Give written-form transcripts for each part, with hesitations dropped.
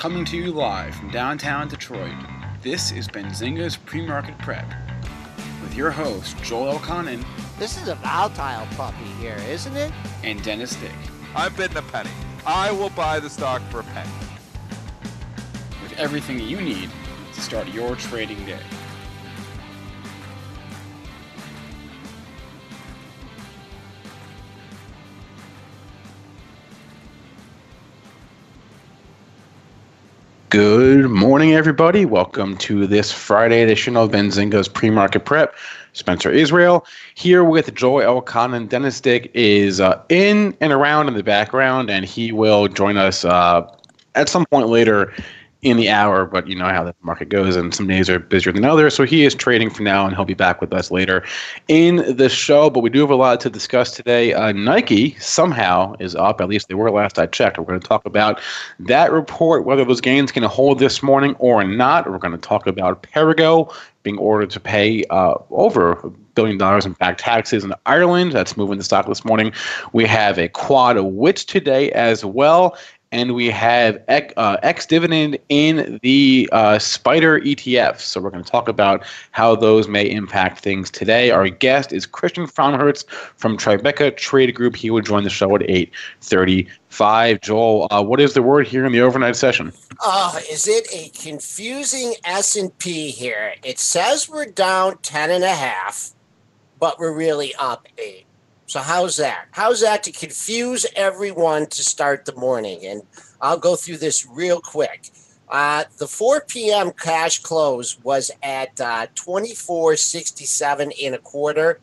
Coming to you live from downtown Detroit, this is Benzinga's PreMarket Prep with your host, Joel Elconin. This is a volatile puppy here, isn't it? And Dennis Dick. I'm bidding a penny. I will buy the stock for a penny. With everything you need to start your trading day. Good morning, everybody. Welcome to this Friday edition of Benzinga's PreMarket Prep. Spencer Israel here with Joel Elconin. And Dennis Dick is in and around in the background, and he will join us at some point later in the hour, but you know how the market goes, and some days are busier than others. So he is trading for now, and he'll be back with us later in the show. But we do have a lot to discuss today. Nike somehow is up, at least they were last I checked. We're going to talk about that report, whether those gains can hold this morning or not. We're going to talk about Perrigo being ordered to pay over $1 billion in back taxes in Ireland. That's moving the stock this morning. We have a quad wits today as well. And we have ex-dividend in the SPDR ETF. So we're going to talk about how those may impact things today. Our guest is Christian Fromhertz from Tribeca Trade Group. He will join the show at 8:35. Joel, what is the word here in the overnight session? Is it a confusing S&P here? It says we're down 10.5, but we're really up 8. So how's that? How's that to confuse everyone to start the morning? And I'll go through this real quick. The 4 p.m. cash close was at 24.67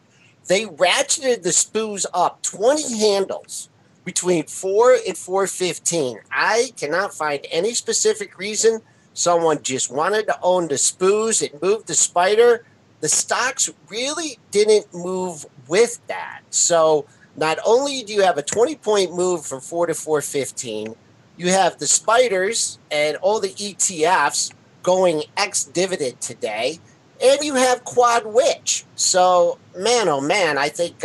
They ratcheted the SPOOs up 20 handles between 4 and 4:15. I cannot find any specific reason. Someone just wanted to own the SPOOs. It moved the SPDR. The stocks really didn't move with that. So not only do you have a 20-point move from 4 to 4:15, you have the SPDRs and all the ETFs going ex-dividend today, and you have quad witch. So, man, oh man, I think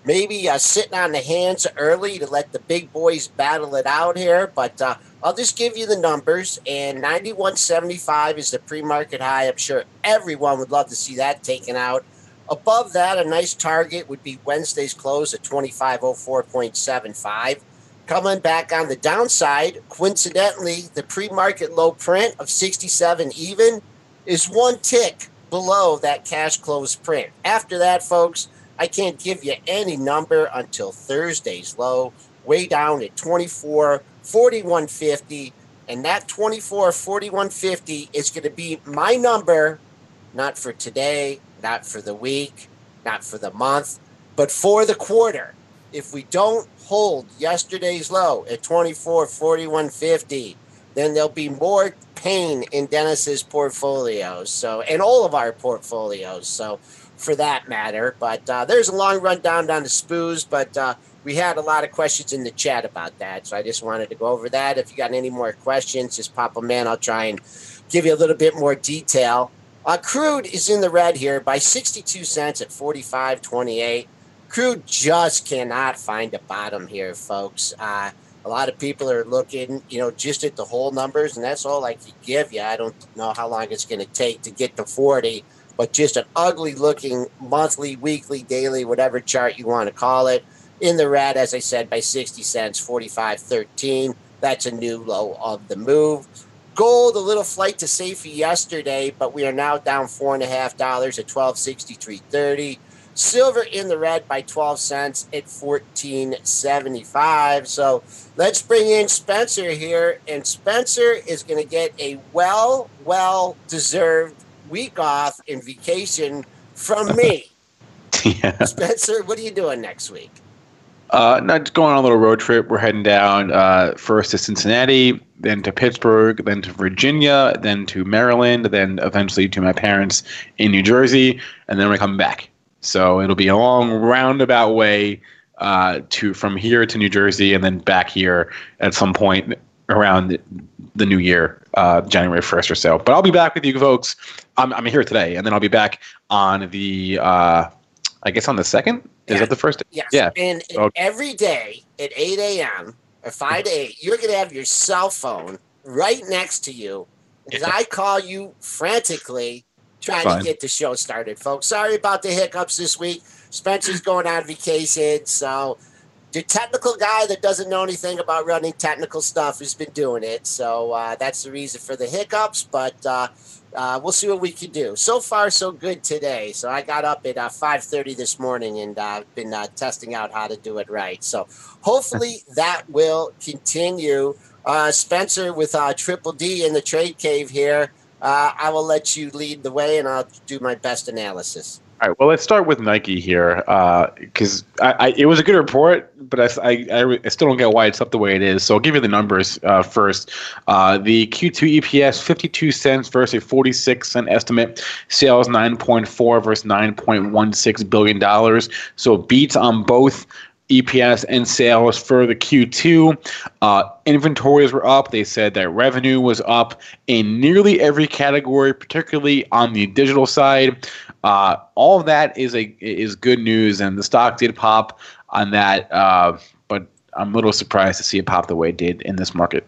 maybe sitting on the hands early to let the big boys battle it out here. But I'll just give you the numbers. And 91.75 is the pre-market high. I'm sure everyone would love to see that taken out. Above that, a nice target would be Wednesday's close at 2504.75. Coming back on the downside, coincidentally, the pre-market low print of 67 even is one tick below that cash close print. After that, folks, I can't give you any number until Thursday's low, way down at 24.4150. And that 24.4150 is going to be my number, not for today, not for the week, not for the month, but for the quarter. If we don't hold yesterday's low at 24.4150, then there'll be more pain in Dennis's portfolios. So, and all of our portfolios. So, for that matter. But there's a long rundown down the SPOOs, but we had a lot of questions in the chat about that. So I just wanted to go over that. If you got any more questions, just pop them in. I'll try and give you a little bit more detail. Crude is in the red here by 62 cents at 45.28. Crude just cannot find a bottom here, folks. A lot of people are looking, just at the whole numbers, and that's all I can give you. I don't know how long it's going to take to get to 40. But just an ugly-looking monthly, weekly, daily, whatever chart you want to call it. In the red, as I said, by 60 cents, 45.13. That's a new low of the move. Gold, a little flight to safety yesterday, but we are now down $4.5 at 1263.30. Silver in the red by 12 cents at 14.75. So let's bring in Spencer here, and Spencer is going to get a well-deserved week off and vacation from me. Yeah. Spencer, what are you doing next week? Not going on a little road trip. We're heading down first to Cincinnati, then to Pittsburgh, then to Virginia, then to Maryland, then eventually to my parents in New Jersey, and then we're coming back. So it'll be a long roundabout way from here to New Jersey and then back here at some point around the new year, January 1st or so. But I'll be back with you folks. I'm here today, and then I'll be back on the, I guess on the 2nd? Is that the first? Yes. Yeah. And every day at 8 a.m. or 5 to 8, you're going to have your cell phone right next to you as I call you frantically trying to get the show started, folks. Sorry about the hiccups this week. Spencer's going on vacation, so the technical guy that doesn't know anything about running technical stuff has been doing it. So that's the reason for the hiccups, but we'll see what we can do. So far, so good today. So I got up at 5:30 this morning and been testing out how to do it right. So hopefully that will continue. Spencer with Triple D in the trade cave here. I will let you lead the way, and I'll do my best analysis. All right. Well, let's start with Nike here, because it was a good report, but I still don't get why it's up the way it is. So I'll give you the numbers first. The Q2 EPS 52 cents versus a 46-cent estimate. Sales 9.4 versus $9.16 billion. So beats on both EPS and sales for the Q2. Inventories were up. They said that revenue was up in nearly every category, particularly on the digital side. All of that is good news, and the stock did pop on that. But I'm a little surprised to see it pop the way it did in this market.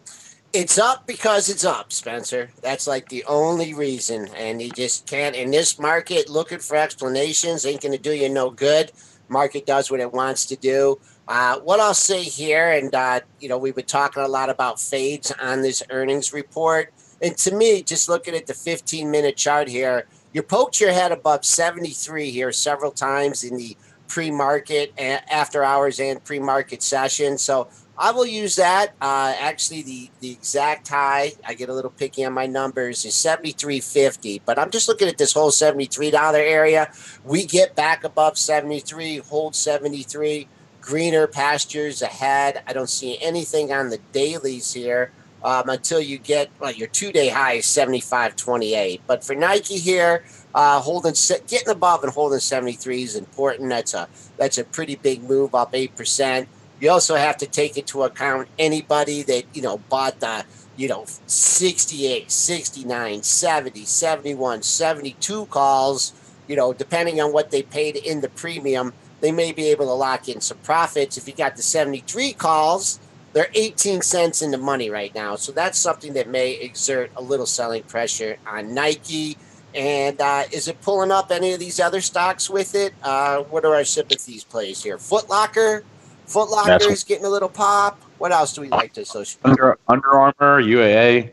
It's up because it's up, Spencer. That's like the only reason, and you just can't in this market. Looking for explanations ain't going to do you no good. Market does what it wants to do. What I'll say here, and we've been talking a lot about fades on this earnings report, and to me, just looking at the 15-minute chart here, you poked your head above 73 here several times in the pre-market, after hours, and pre-market session. So I will use that. Actually, the exact high, I get a little picky on my numbers, is 73.50. But I'm just looking at this whole $73 area. We get back above 73, hold 73, greener pastures ahead. I don't see anything on the dailies here until you get, your two-day high is 75.28. But for Nike here, getting above and holding 73 is important. That's a pretty big move, up 8%. You also have to take into account anybody that, bought the, 68, 69, 70, 71, 72 calls, depending on what they paid in the premium, they may be able to lock in some profits. If you got the 73 calls, they're 18 cents in the money right now. So that's something that may exert a little selling pressure on Nike. And is it pulling up any of these other stocks with it? What are our sympathies plays here? Foot Locker is getting a little pop. What else do we like to associate? Under Armour, UAA.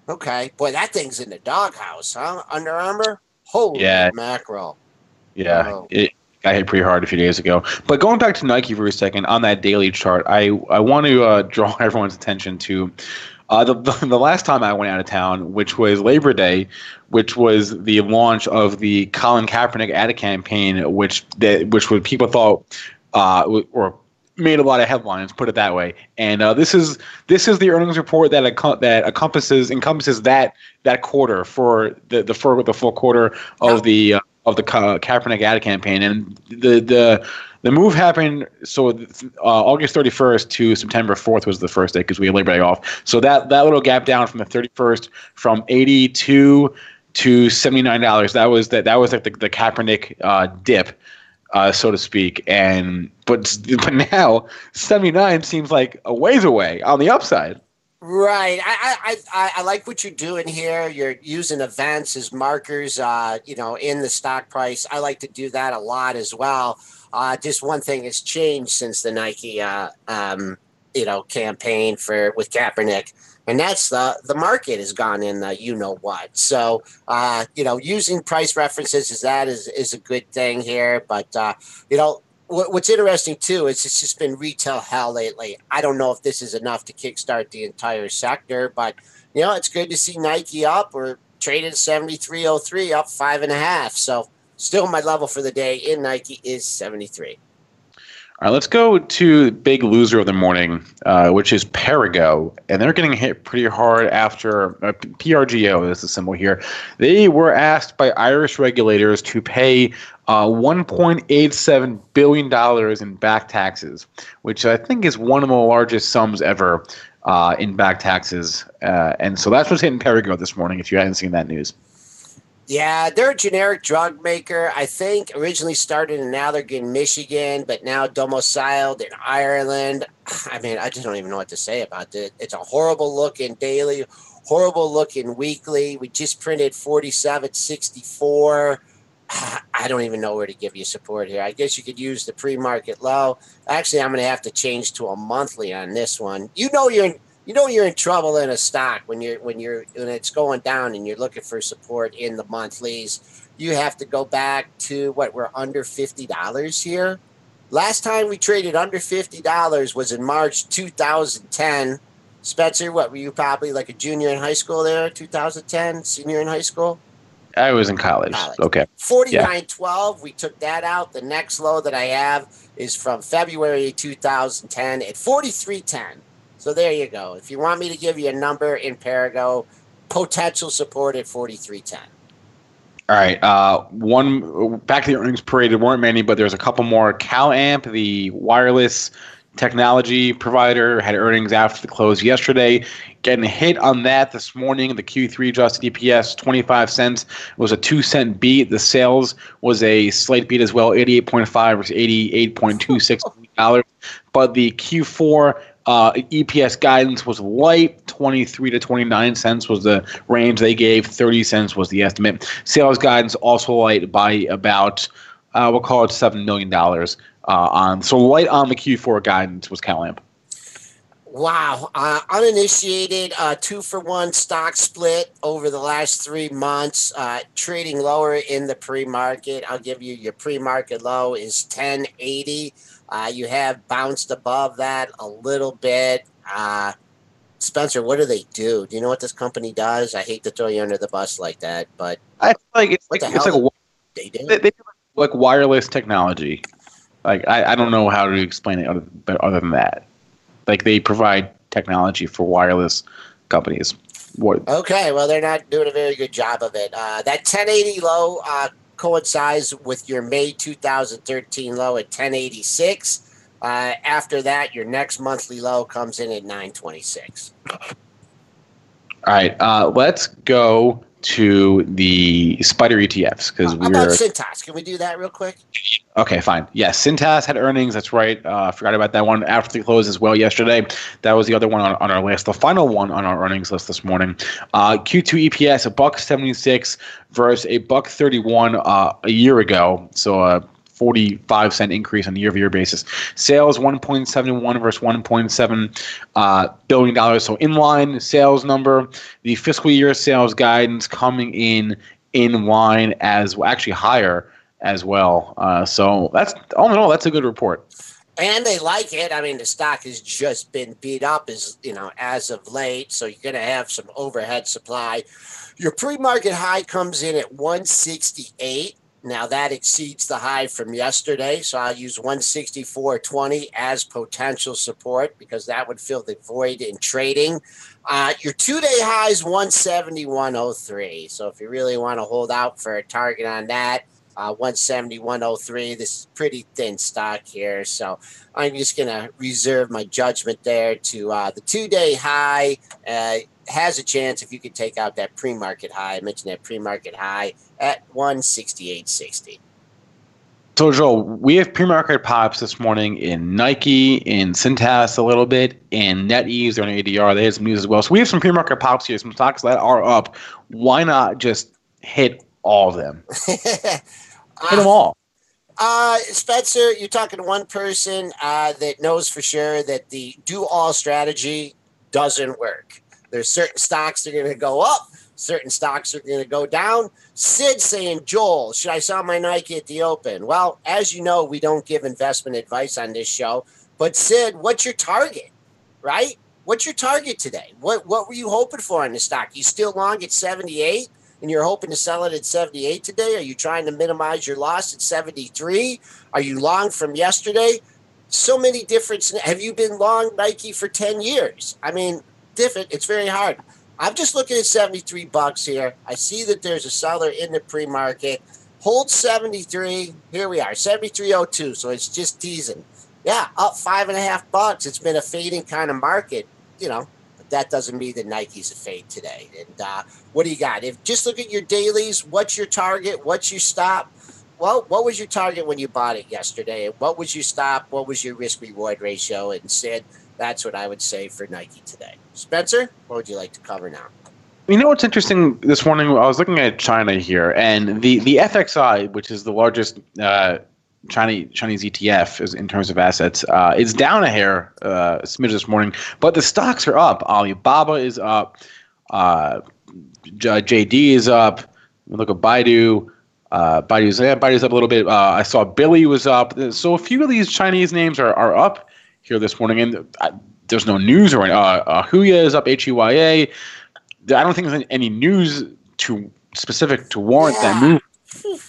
Okay. Boy, that thing's in the doghouse, huh? Under Armour? Holy mackerel. Yeah. Oh. It got hit pretty hard a few days ago. But going back to Nike for a second, on that daily chart, I want to draw everyone's attention to the last time I went out of town, which was Labor Day, which was the launch of the Colin Kaepernick ad campaign, which people thought or made a lot of headlines, put it that way. And this is the earnings report that encompasses that quarter for the full quarter of the Kaepernick ad campaign. And the move happened, so August 31st to September 4th was the first day because we had Labor Day off. So that little gap down from the 31st from $82 to $79, that was like the Kaepernick dip, so to speak. But now 79 seems like a ways away on the upside. Right. I like what you're doing here. You're using events as markers, in the stock price. I like to do that a lot as well. Just one thing has changed since the Nike, campaign with Kaepernick, and that's the market has gone in what. So, using price references is a good thing here. But, what's interesting, too, is it's just been retail hell lately. I don't know if this is enough to kickstart the entire sector, but, it's good to see Nike up. We're traded 73.03, up 5.5. So still my level for the day in Nike is 73. All right, let's go to the big loser of the morning, which is Perrigo. And they're getting hit pretty hard after PRGO is the symbol here. They were asked by Irish regulators to pay $1.87 billion in back taxes, which I think is one of the largest sums ever in back taxes. And so that's what's hitting Perrigo this morning, if you hadn't seen that news. Yeah, they're a generic drug maker. I think originally started in Allergan, Michigan, but now domiciled in Ireland. I mean, I just don't even know what to say about it. It's a horrible looking daily, horrible looking weekly. We just printed 47.64. I don't even know where to give you support here. I guess you could use the pre-market low. Actually, I'm going to have to change to a monthly on this one. You're in trouble in a stock when it's going down and you're looking for support in the monthlies. You have to go back to what, we're under $50 here. Last time we traded under $50 was in March 2010. Spencer, what were you, probably like a junior in high school there? 2010, senior in high school? I was in college. Okay. 49.12. We took that out. The next low that I have is from February 2010 at 43.10. So there you go. If you want me to give you a number in Parago, potential support at 43.10. All right. One back to the earnings parade. There weren't many, but there's a couple more. CalAmp, the wireless technology provider, had earnings after the close yesterday. Getting a hit on that this morning. The Q3 adjusted EPS 25 cents was a 2-cent beat. The sales was a slight beat as well, 88.5 versus 88.26 dollars. But the Q4 EPS guidance was light. 23 to 29 cents was the range they gave. 30 cents was the estimate. Sales guidance also light by about we'll call it $7 million. So light on the Q4 guidance was CalAmp. Wow. Uninitiated 2-for-1 stock split over the last 3 months, trading lower in the pre-market. I'll give you your pre-market low is 1080. You have bounced above that a little bit. Spencer, what do they do? Do you know what this company does? I hate to throw you under the bus like that, but I feel like it's what like the hell they do like wireless technology. Like I don't know how to explain it other than that. Like they provide technology for wireless companies. What? Okay, well, they're not doing a very good job of it. That 1080 low coincides with your May 2013 low at 1086. After that, your next monthly low comes in at 926. All right, let's go to the spider ETFs because How about CTAS? Can we do that real quick? Okay, fine. Yes, CTAS had earnings. That's right. Forgot about that one after the close as well yesterday. That was the other one on our list, the final one on our earnings list this morning. Q2 EPS $1.76 versus $1.31 a year ago. So a 45-cent increase on a year-over-year basis. Sales $1.71 versus $1.7 billion. So in line sales number. The fiscal year sales guidance coming in line as well, actually higher as well. So that's all in all, that's a good report. And they like it. I mean, the stock has just been beat up as of late. So you're going to have some overhead supply. Your pre-market high comes in at 168. Now that exceeds the high from yesterday. So I'll use 164.20 as potential support because that would fill the void in trading. Your 2-day high is 171.03. So if you really want to hold out for a target on that, 171.03. This is pretty thin stock here, so I'm just going to reserve my judgment there to the 2-day high. Has a chance if you could take out that pre-market high. I mentioned that pre-market high at 168.60. So, Joel, we have pre-market pops this morning in Nike, in CTAS a little bit, in NetEase, they're on ADR. They have some news as well. So we have some pre-market pops here, some stocks that are up. Why not just hit all of them? Hit them all. Spencer, you're talking to one person that knows for sure that the do-all strategy doesn't work. There's certain stocks that are going to go up. Certain stocks are going to go down. Sid saying, Joel, should I sell my Nike at the open? Well, as you know, we don't give investment advice on this show. But Sid, what's your target, right? What's your target today? What were you hoping for in the stock? You still long at 78? And you're hoping to sell it at 78 today? Are you trying to minimize your loss at 73? Are you long from yesterday? So many different. Have you been long Nike for 10 years? I mean, different. It's very hard. I'm just looking at $73 here. I see that there's a seller in the pre-market. Hold 73. Here we are, 73.02. So it's just teasing. Yeah, up $5.50. It's been a fading kind of market, but that doesn't mean that Nike's a fade today. And what do you got? If just look at your dailies, what's your target? What's your stop? Well, what was your target when you bought it yesterday? What was your stop? What was your risk-reward ratio? And Sid, that's what I would say for Nike today. Spencer, what would you like to cover now? You know what's interesting this morning? I was looking at China here, and the FXI, which is the largest Chinese ETF is in terms of assets, is down a hair, a smidge this morning, but the stocks are up. Alibaba is up, JD is up. Look at Baidu. Baidu's up a little bit. I saw Billy was up. So a few of these Chinese names are up here this morning, and there's no news or Huya is up, HUYA. I don't think there's any news specific to warrant that move,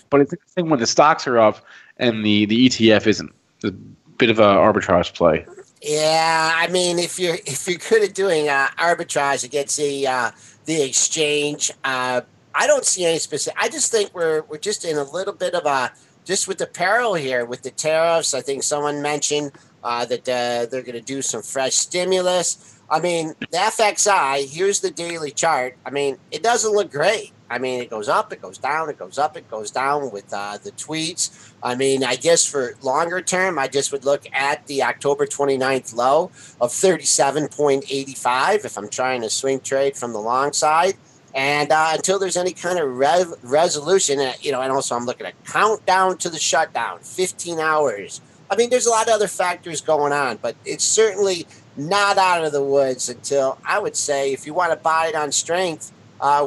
but it's interesting when the stocks are up and the ETF isn't. It's a bit of an arbitrage play. Yeah, I mean, if you're good at doing arbitrage against the exchange, I don't see any specific. I just think we're just in a little bit of just with the peril here with the tariffs. I think someone mentioned that they're going to do some fresh stimulus. I mean, the FXI, here's the daily chart. I mean, it doesn't look great. I mean, it goes up, it goes down, it goes up, it goes down with the tweets. I mean, I guess for longer term, I just would look at the October 29th low of 37.85 if I'm trying to swing trade from the long side. And until there's any kind of resolution, and also I'm looking at countdown to the shutdown, 15 hours. I mean, there's a lot of other factors going on, but it's certainly not out of the woods until, I would say, if you want to buy it on strength,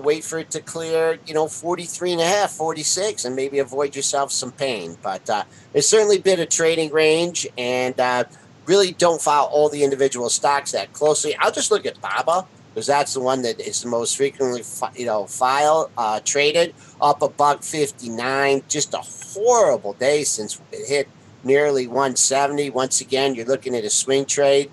wait for it to clear, 43.5, 46, and maybe avoid yourself some pain. But it's certainly been a trading range, and really don't follow all the individual stocks that closely. I'll just look at BABA, because that's the one that is the most frequently, traded, up $1.59. Just a horrible day since it hit nearly 170. Once again, you're looking at a swing trade.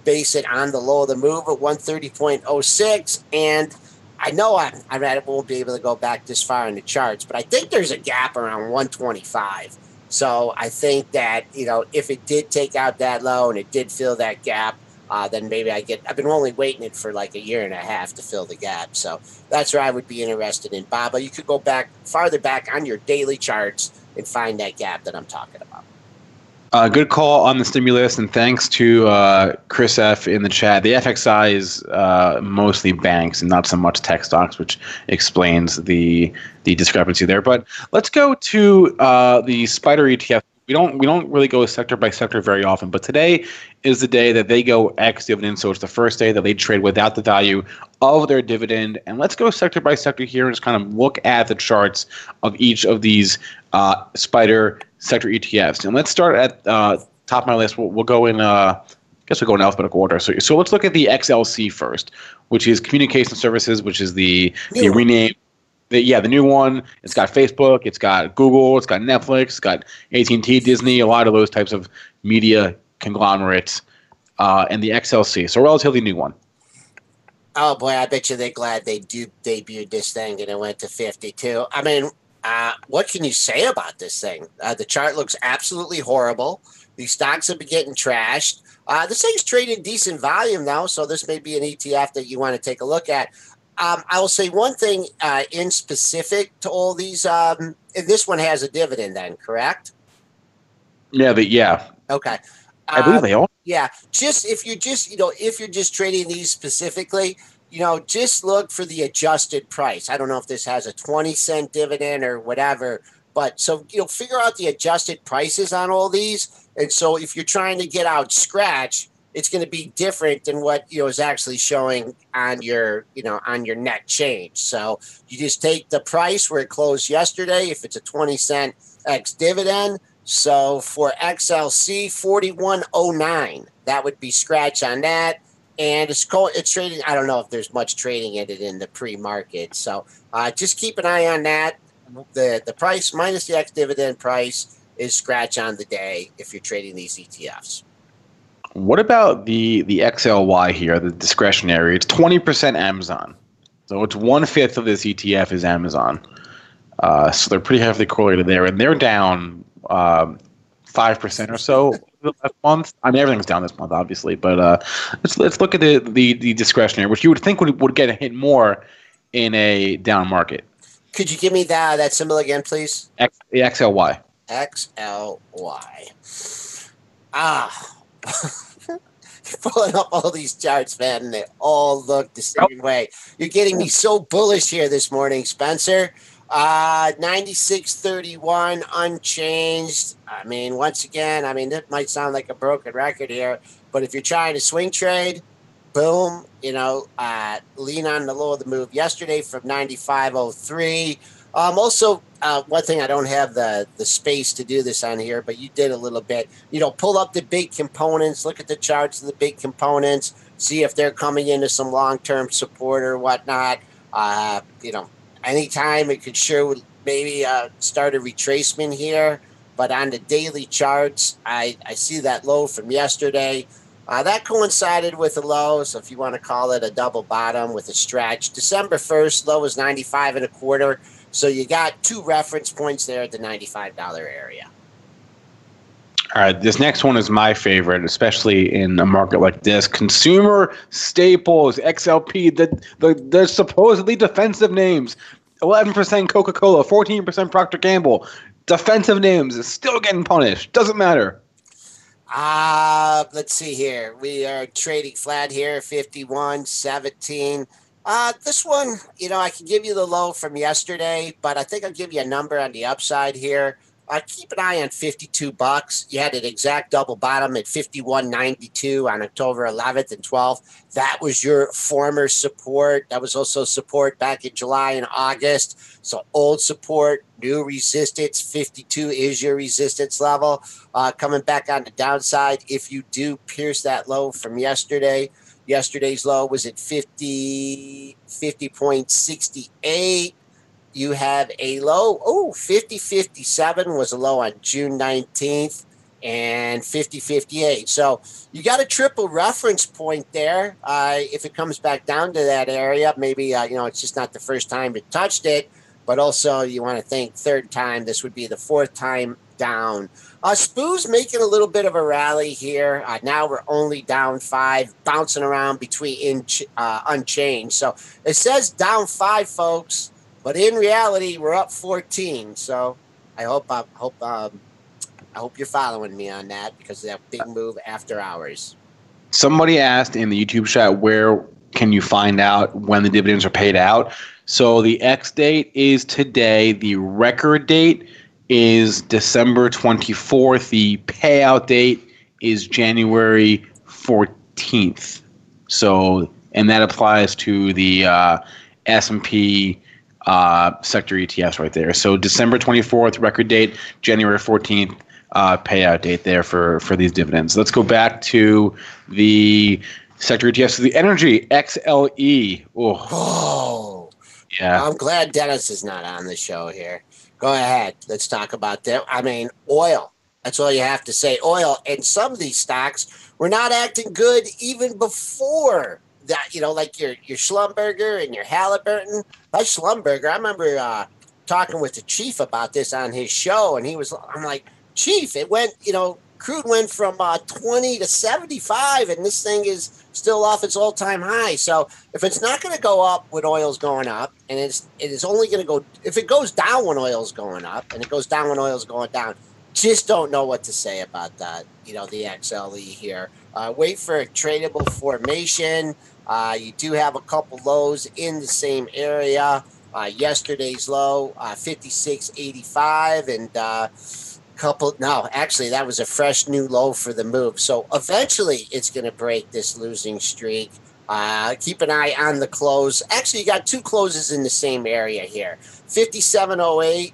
Base it on the low of the move at 130.06, and I know I won't be able to go back this far in the charts, but I think there's a gap around 125. So I think that, if it did take out that low and it did fill that gap, then maybe I've been only waiting it for like a year and a half to fill the gap. So that's where I would be interested in BABA. You could go back farther back on your daily charts and find that gap that I'm talking about. Good call on the stimulus, and thanks to Chris F. in the chat. The FXI is mostly banks and not so much tech stocks, which explains the discrepancy there. But let's go to the Spider ETF. We don't really go sector by sector very often, but today is the day that they go ex-dividend, so it's the first day that they trade without the value of their dividend. And let's go sector by sector here and just kind of look at the charts of each of these Spider sector ETFs. And let's start at top of my list. We'll go in, I guess we'll go in alphabetical order. So let's look at the XLC first, which is Communication Services, which is the rename. The new one. It's got Facebook, it's got Google, it's got Netflix, it's got AT&T, Disney, a lot of those types of media conglomerates, and the XLC. So a relatively new one. Oh, boy, I bet you they're glad they debuted this thing and it went to 52. I mean, what can you say about this thing? The chart looks absolutely horrible. These stocks have been getting trashed. This thing's trading decent volume now, so this may be an ETF that you want to take a look at. I will say one thing in specific to all these. And this one has a dividend then, correct? Yeah. Okay. I believe they all. Yeah. If you're just trading these specifically, just look for the adjusted price. I don't know if this has a 20-cent dividend or whatever, but so, figure out the adjusted prices on all these. And so if you're trying to get out scratch, it's going to be different than what is actually showing on your net change. So you just take the price where it closed yesterday. If it's a 20-cent ex dividend, so for XLC 41.09, that would be scratch on that, and it's trading. I don't know if there's much trading in it in the pre-market. So just keep an eye on that. The price minus the ex dividend price is scratch on the day if you're trading these ETFs. What about the XLY here, the discretionary? It's 20% Amazon. So it's 1/5 of this ETF is Amazon. So they're pretty heavily correlated there. And they're down 5% or so last month. I mean, everything's down this month, obviously, but let's look at the discretionary, which you would think would get a hit more in a down market. Could you give me that symbol again, please? The XLY. XLY. Ah. Pulling up all these charts, man, and they all look the same way. You're getting me so bullish here this morning, Spencer. 96.31 unchanged. I mean, once again, that might sound like a broken record here, but if you're trying to swing trade, boom, lean on the low of the move yesterday from 95.03. Also, one thing, I don't have the space to do this on here, but you did a little bit. Pull up the big components, look at the charts of the big components, see if they're coming into some long-term support or whatnot. Anytime it could sure maybe start a retracement here, but on the daily charts, I see that low from yesterday. That coincided with a low, so if you want to call it a double bottom with a stretch. December 1st, low was 95.25. So you got 2 reference points there at the $95 area. All right, this next one is my favorite, especially in a market like this. Consumer staples, XLP, the supposedly defensive names. 11% Coca-Cola, 14% Procter & Gamble. Defensive names is still getting punished. Doesn't matter. Let's see here. We are trading flat here, 51.17. This one, I can give you the low from yesterday, but I think I'll give you a number on the upside here. Keep an eye on $52. You had an exact double bottom at 51.92 on October 11th and 12th. That was your former support. That was also support back in July and August. So old support, new resistance. 52 is your resistance level. Coming back on the downside, if you do pierce that low from yesterday. Yesterday's low was at 50.68. You have a low, 50.57 was a low on June 19th, and 50.58. So you got a triple reference point there. If it comes back down to that area, maybe, it's just not the first time it touched it, but also you want to think third time. This would be the 4th time down. SPOO's making a little bit of a rally here. Now we're only down 5, bouncing around between unchanged. So it says down 5, folks, but in reality we're up 14. So I hope you're following me on that, because of that big move after hours. Somebody asked in the YouTube chat, where can you find out when the dividends are paid out? So the X date is today. The record date is December 24th. The payout date is January 14th. So, and that applies to the S&P sector ETFs right there. So December 24th, record date, January 14th, payout date there for these dividends. Let's go back to the sector ETFs. So the energy, XLE. Oh, yeah. I'm glad Dennis is not on the show here. Go ahead. Let's talk about that. Oil. That's all you have to say. Oil. And some of these stocks were not acting good even before that, like your Schlumberger and your Halliburton. Like Schlumberger, I remember talking with the chief about this on his show, and I'm like, Chief, it went, crude went from 20 to 75, and this thing is still off its all-time high. So if it's not going to go up when oil's going up, and it is only going to go, if it goes down when oil's going up, and it goes down when oil's going down, just don't know what to say about that, the XLE here. Wait for a tradable formation. You do have a couple lows in the same area. Yesterday's low, 56.85, and actually that was a fresh new low for the move. So eventually it's going to break this losing streak. Keep an eye on the close. Actually, you got 2 closes in the same area here. 57.08.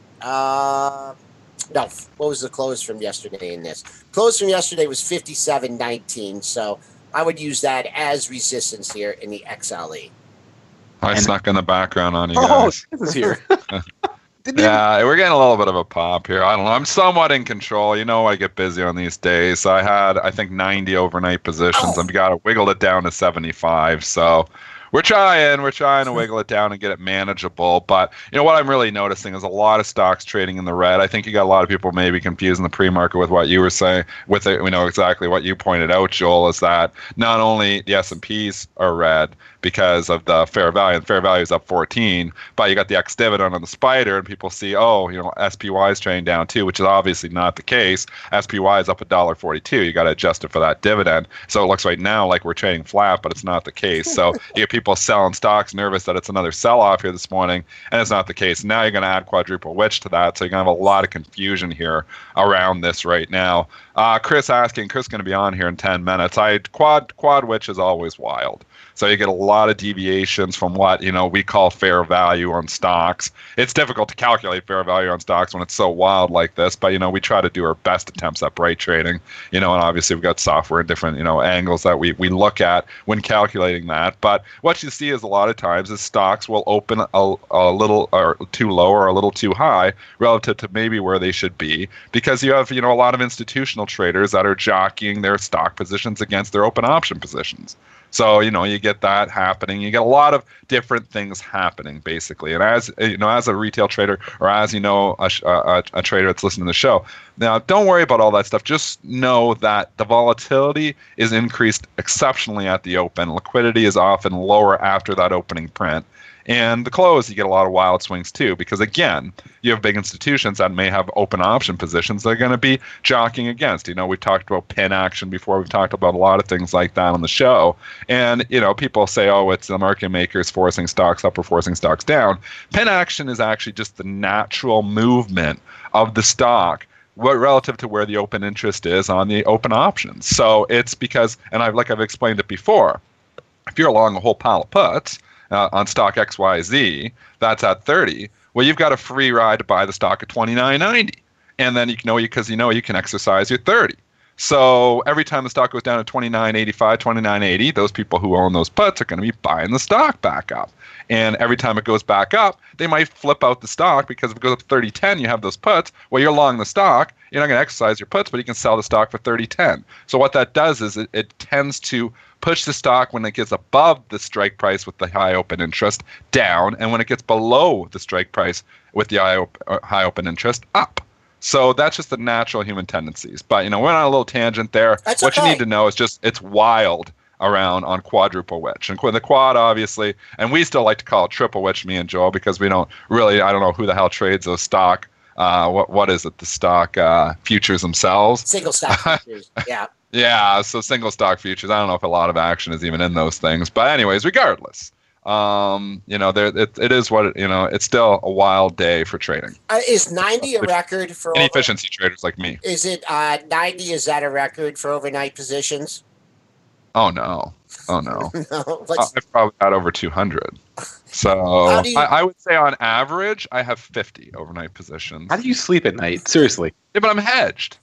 What was the close from yesterday in this? Close from yesterday was 57.19. So I would use that as resistance here in the XLE. I snuck in the background on you guys. Oh, this is here. Yeah, we're getting a little bit of a pop here. I don't know. I'm somewhat in control. I get busy on these days. I had, I think, 90 overnight positions. I've got to wiggle it down to 75. So we're trying to wiggle it down and get it manageable. But what I'm really noticing is a lot of stocks trading in the red. I think you got a lot of people maybe confusing the pre-market with what you were saying. With it, we know exactly what you pointed out, Joel, is that not only the S&Ps are red because of the fair value, and fair value is up 14, but you got the ex-dividend on the spider, and people see, SPY is trading down too, which is obviously not the case. SPY is up $1.42. You got to adjust it for that dividend. So it looks right now like we're trading flat, but it's not the case. So you get people selling stocks nervous that it's another sell-off here this morning, and it's not the case. Now you're going to add quadruple witch to that, so you're going to have a lot of confusion here around this right now. Chris going to be on here in 10 minutes. Quad witch is always wild. So you get a lot of deviations from what, we call fair value on stocks. It's difficult to calculate fair value on stocks when it's so wild like this, but, we try to do our best attempts at bright trading, and obviously we've got software and different, angles that we look at when calculating that. But what you see is a lot of times is stocks will open a little or too low or a little too high relative to maybe where they should be, because you have, a lot of institutional traders that are jockeying their stock positions against their open option positions. So, you get that happening. You get a lot of different things happening, basically. And as a retail trader, or as a trader that's listening to the show, now don't worry about all that stuff. Just know that the volatility is increased exceptionally at the open. Liquidity is often lower after that opening print. And the close, you get a lot of wild swings too, because again, you have big institutions that may have open option positions they're going to be jockeying against. We've talked about pin action before. We've talked about a lot of things like that on the show. And, people say, oh, it's the market makers forcing stocks up or forcing stocks down. Pin action is actually just the natural movement of the stock relative to where the open interest is on the open options. So it's because, and I've explained it before, if you're along a whole pile of puts, on stock XYZ, that's at 30. Well, you've got a free ride to buy the stock at $29.90, and then you can exercise your 30. So every time the stock goes down to $29.85, $29.80, those people who own those puts are going to be buying the stock back up. And every time it goes back up, they might flip out the stock, because if it goes up to 30.10, you have those puts. Well, you're long the stock. You're not going to exercise your puts, but you can sell the stock for 30.10. So what that does is it tends to push the stock when it gets above the strike price with the high open interest down, and when it gets below the strike price with the high open interest up. So that's just the natural human tendencies. But, we're on a little tangent there. That's what okay. You need to know is just it's wild around on quadruple witch. And the quad, obviously, and we still like to call it triple witch, me and Joel, because we don't really, I don't know who the hell trades those stock. What is it? The stock futures themselves? Single stock futures, yeah. Yeah, so single stock futures. I don't know if a lot of action is even in those things. But anyways, regardless, it is what it's still a wild day for trading. Is 90 a record for inefficiency traders like me? Is it 90? Is that a record for overnight positions? Oh no. No, I've probably got over 200. So I would say on average, I have 50 overnight positions. How do you sleep at night? Seriously. Yeah, but I'm hedged.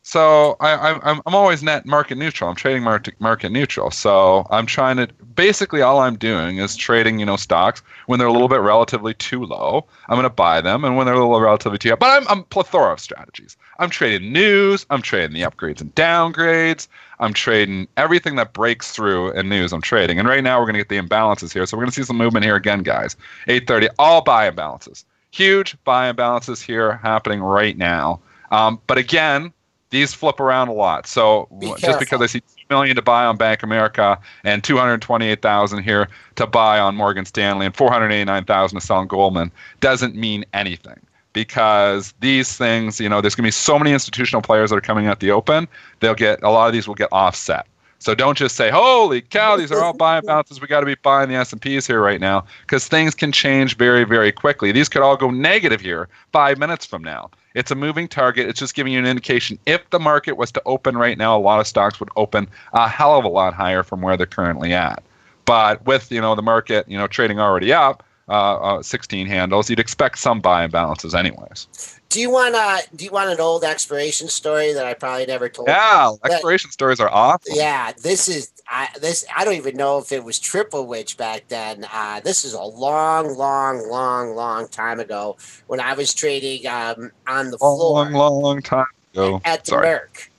So I'm always net market neutral. I'm trading market neutral. So I'm trying to, basically all I'm doing is trading, stocks when they're a little bit relatively too low. I'm going to buy them, and when they're a little relatively too high. But I'm plethora of strategies. I'm trading news. I'm trading the upgrades and downgrades. I'm trading everything that breaks through in news. I'm trading. And right now we're going to get the imbalances here. So we're going to see some movement here again, guys. 8:30, all buy imbalances. Huge buy imbalances here happening right now. But again, these flip around a lot. So just because I see 2 million to buy on Bank of America and 228,000 here to buy on Morgan Stanley and 489,000 to sell on Goldman doesn't mean anything, because these things, there's going to be so many institutional players that are coming at the open. A lot of these will get offset. So don't just say, holy cow, these are all buying bounces. We got to be buying the S&Ps here right now, because things can change very, very quickly. These could all go negative here 5 minutes from now. It's a moving target. It's just giving you an indication. If the market was to open right now, a lot of stocks would open a hell of a lot higher from where they're currently at. But with, the market, trading already up, 16 handles, you'd expect some buy imbalances anyways. Do you want an old expiration story that I probably never told? Yeah, expiration stories are awesome. Yeah, I don't even know if it was triple witch back then. This is a long time ago when I was trading on the floor. Long time ago. At the Merc.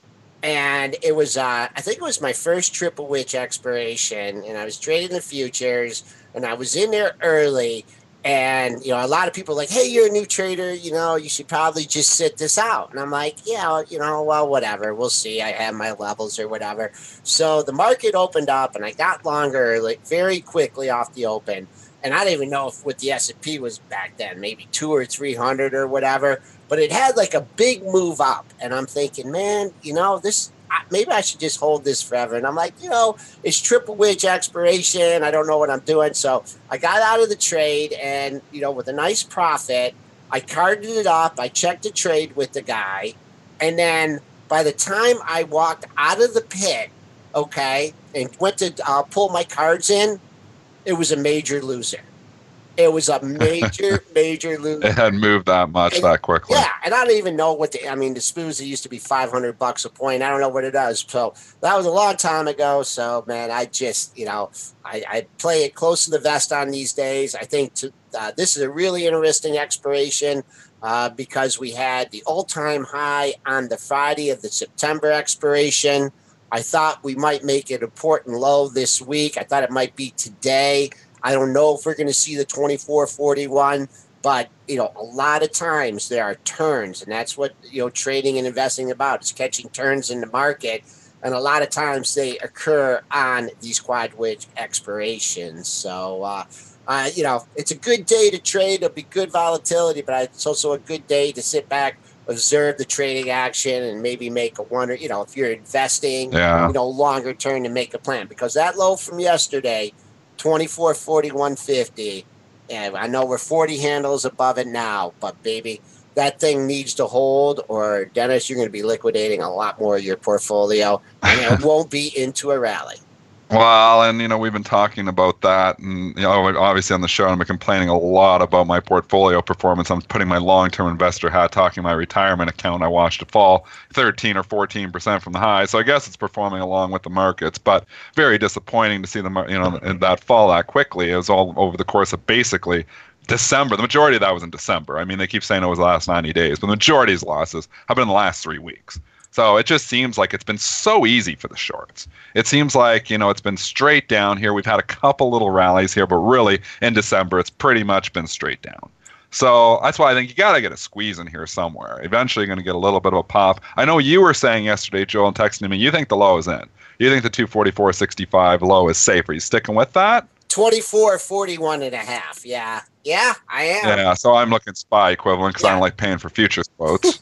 and it was I think it was my first triple witch expiration, and I was trading the futures, and I was in there early. And a lot of people are like, hey, you're a new trader, you should probably just sit this out. And I'm like, yeah, well, whatever, we'll see. I have my levels or whatever. So the market opened up, and I got longer like very quickly off the open. And I don't even know what the S&P was back then, maybe 200 or 300 or whatever. But it had like a big move up, and I'm thinking, man, this maybe I should just hold this forever. And I'm like, it's triple witch expiration. I don't know what I'm doing, so I got out of the trade, and with a nice profit, I carded it up. I checked the trade with the guy, and then by the time I walked out of the pit, okay, and went to pull my cards in, it was a major loser. It was a major, major loser. It hadn't moved that much that quickly. Yeah, and I don't even know what the spoons used to be $500 a point. I don't know what it does. So that was a long time ago. So man, I just I play it close to the vest on these days. I think this is a really interesting expiration because we had the all-time high on the Friday of the September expiration. I thought we might make an important low this week. I thought it might be today. I don't know if we're going to see the 2441, but a lot of times there are turns, and that's what trading and investing about. It's catching turns in the market, and a lot of times they occur on these quad witch expirations. So it's a good day to trade. It'll be good volatility, but it's also a good day to sit back, observe the trading action, and maybe make a one, or if you're investing, longer term, to make a plan, because that low from yesterday, 2441.50. And I know we're 40 handles above it now, but baby, that thing needs to hold, or Dennis, you're going to be liquidating a lot more of your portfolio, and it won't be into a rally. Well, and we've been talking about that, and obviously on the show, I've been complaining a lot about my portfolio performance. I'm putting my long-term investor hat, talking my retirement account. I watched it fall 13 or 14% from the high, so I guess it's performing along with the markets. But very disappointing to see that fall that quickly. It was all over the course of basically December. The majority of that was in December. I mean, they keep saying it was the last 90 days, but the majority of these losses have been in the last 3 weeks. So it just seems like it's been so easy for the shorts. It seems like, it's been straight down here. We've had a couple little rallies here, but really in December, it's pretty much been straight down. So that's why I think you got to get a squeeze in here somewhere. Eventually, you're going to get a little bit of a pop. I know you were saying yesterday, Joel, and texting me, you think the low is in. You think the 244.65 low is safe. Are you sticking with that? 2441.5. Yeah. Yeah, I am. Yeah, so I'm looking SPY equivalent because I don't like paying for futures quotes.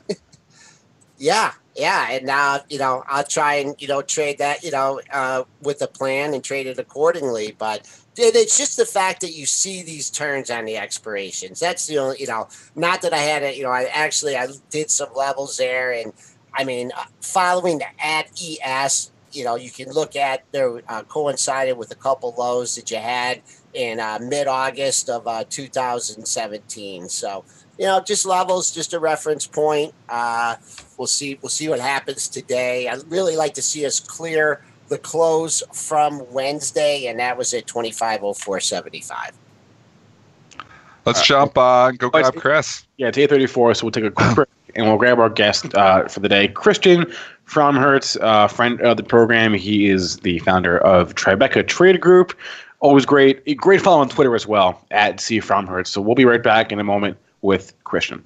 Yeah, and I'll try and trade that with a plan and trade it accordingly. But it's just the fact that you see these turns on the expirations. That's the only not that I had it. I did some levels there, and I mean following the at ES. You can look at there coincided with a couple lows that you had in mid-August of 2017. So just levels, just a reference point. We'll see what happens today. I'd really like to see us clear the close from Wednesday, and that was at 2504.75. Let's jump go grab Chris. Yeah, it's 8:34, so we'll take a quick break, and we'll grab our guest for the day, Christian Fromhertz, friend of the program. He is the founder of Tribeca Trade Group. Always great follow on Twitter as well, at @CFromhertz. So we'll be right back in a moment with Christian.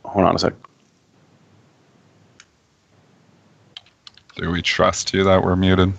Hold on a sec. Do we trust you that we're muted?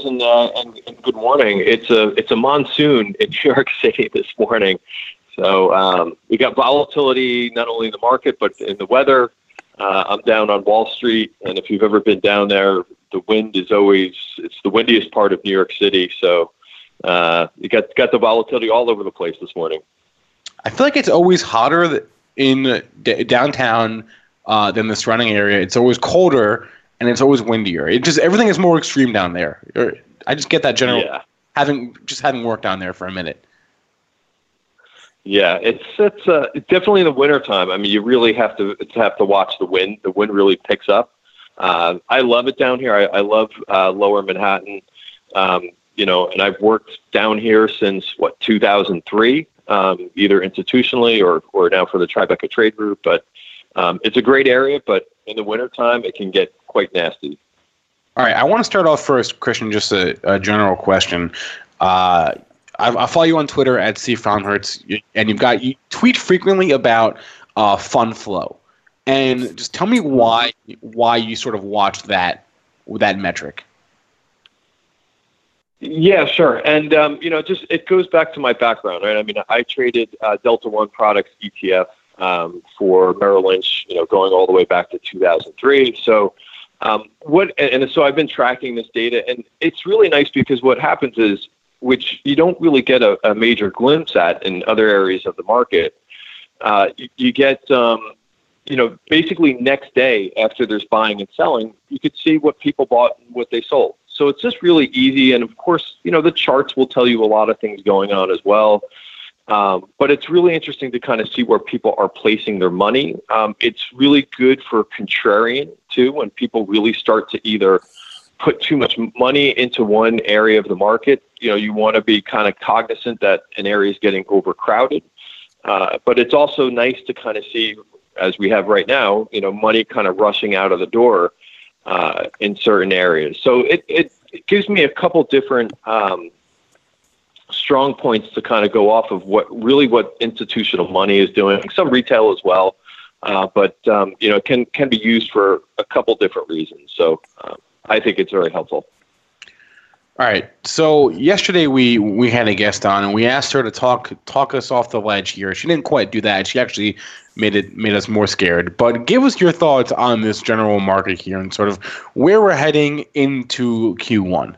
and good morning. It's a monsoon in New York City this morning, so we got volatility not only in the market but in the weather. I'm down on Wall Street, and if you've ever been down there, the wind is it's the windiest part of New York City. So you got the volatility all over the place this morning. I feel like it's always hotter in downtown than the surrounding area. It's always colder and it's always windier. Everything is more extreme down there. I just get that general having worked down there for a minute. Yeah, it's definitely in the wintertime. I mean, you really have to watch the wind. The wind really picks up. I love it down here. I love Lower Manhattan. And I've worked down here since 2003, either institutionally or now for the Tribeca Trade Group. But it's a great area, but in the wintertime, it can get quite nasty. All right, I want to start off first, Christian, just a general question. I follow you on Twitter at Fromhertz, and you tweet frequently about fund flow. And just tell me why you sort of watch that metric. Yeah, sure. And, it goes back to my background, right? I mean, I traded Delta One products ETF for Merrill Lynch, going all the way back to 2003. So so I've been tracking this data, and it's really nice because what happens is, which you don't really get a major glimpse at in other areas of the market, you get, basically next day after there's buying and selling, you could see what people bought and what they sold. So it's just really easy. And of course, the charts will tell you a lot of things going on as well. But it's really interesting to kind of see where people are placing their money. It's really good for contrarian too, when people really start to either put too much money into one area of the market. You want to be kind of cognizant that an area is getting overcrowded. But it's also nice to kind of see, as we have right now, money kind of rushing out of the door in certain areas. So it gives me a couple different strong points to kind of go off of what institutional money is doing, some retail as well. But it can be used for a couple different reasons. So I think it's very helpful. All right. So yesterday we had a guest on, and we asked her to talk us off the ledge here. She didn't quite do that. She actually made us more scared. But give us your thoughts on this general market here and sort of where we're heading into Q1.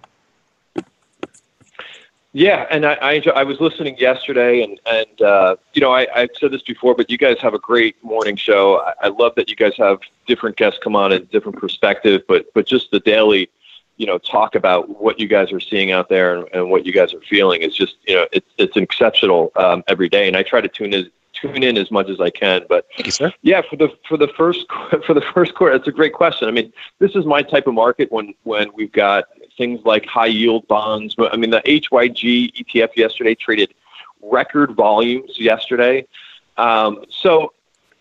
Yeah, and I was listening yesterday, and I've said this before, but you guys have a great morning show. I love that you guys have different guests come on and different perspective, but just the daily, talk about what you guys are seeing out there and what you guys are feeling is just, it's exceptional every day. And I try to tune in as much as I can. But thank you, sir. Yeah, for the first quarter, that's a great question. I mean, this is my type of market when we've got things like high yield bonds. I mean, the HYG ETF yesterday traded record volumes yesterday. So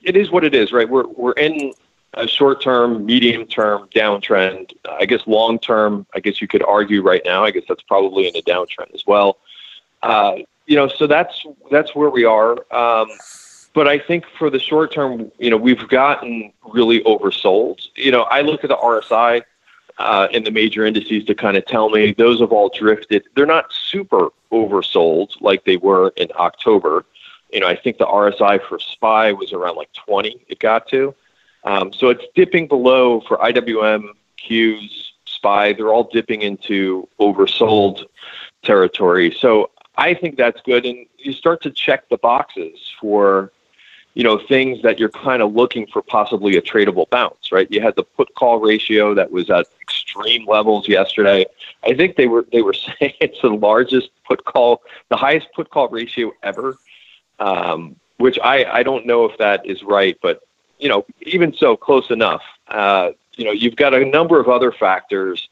it is what it is, right? We're in a short-term, medium-term downtrend. I guess long-term, I guess you could argue right now, I guess that's probably in a downtrend as well. So that's where we are. But I think for the short term, we've gotten really oversold. I look at the RSI in the major indices to kind of tell me those have all drifted. They're not super oversold like they were in October. I think the RSI for SPY was around like 20 it got to. So it's dipping below for IWM, Qs, SPY. They're all dipping into oversold territory. So I think that's good. And you start to check the boxes for, things that you're kind of looking for possibly a tradable bounce, right? You had the put call ratio that was at extreme levels yesterday. I think they were saying it's the highest put call ratio ever, which I don't know if that is right, but even so, close enough. You've got a number of other factors.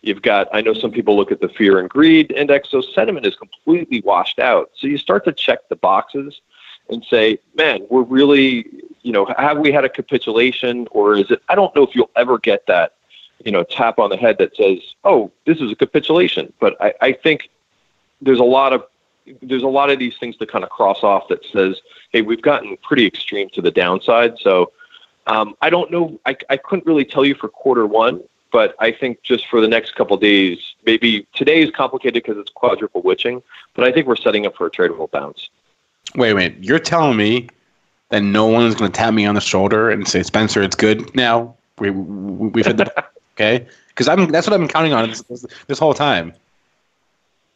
I know some people look at the fear and greed index, so sentiment is completely washed out. So you start to check the boxes and say, man, we're really, have we had a capitulation, or is it, I don't know if you'll ever get that, tap on the head that says, oh, this is a capitulation. But I think there's a lot of these things to kind of cross off that says, hey, we've gotten pretty extreme to the downside. So I don't know. I couldn't really tell you for quarter one, but I think just for the next couple of days, maybe today is complicated because it's quadruple witching, but I think we're setting up for a tradable bounce. Wait. You're telling me that no one is going to tap me on the shoulder and say, Spencer, it's good now? We've had the okay? Because that's what I've been counting on this whole time.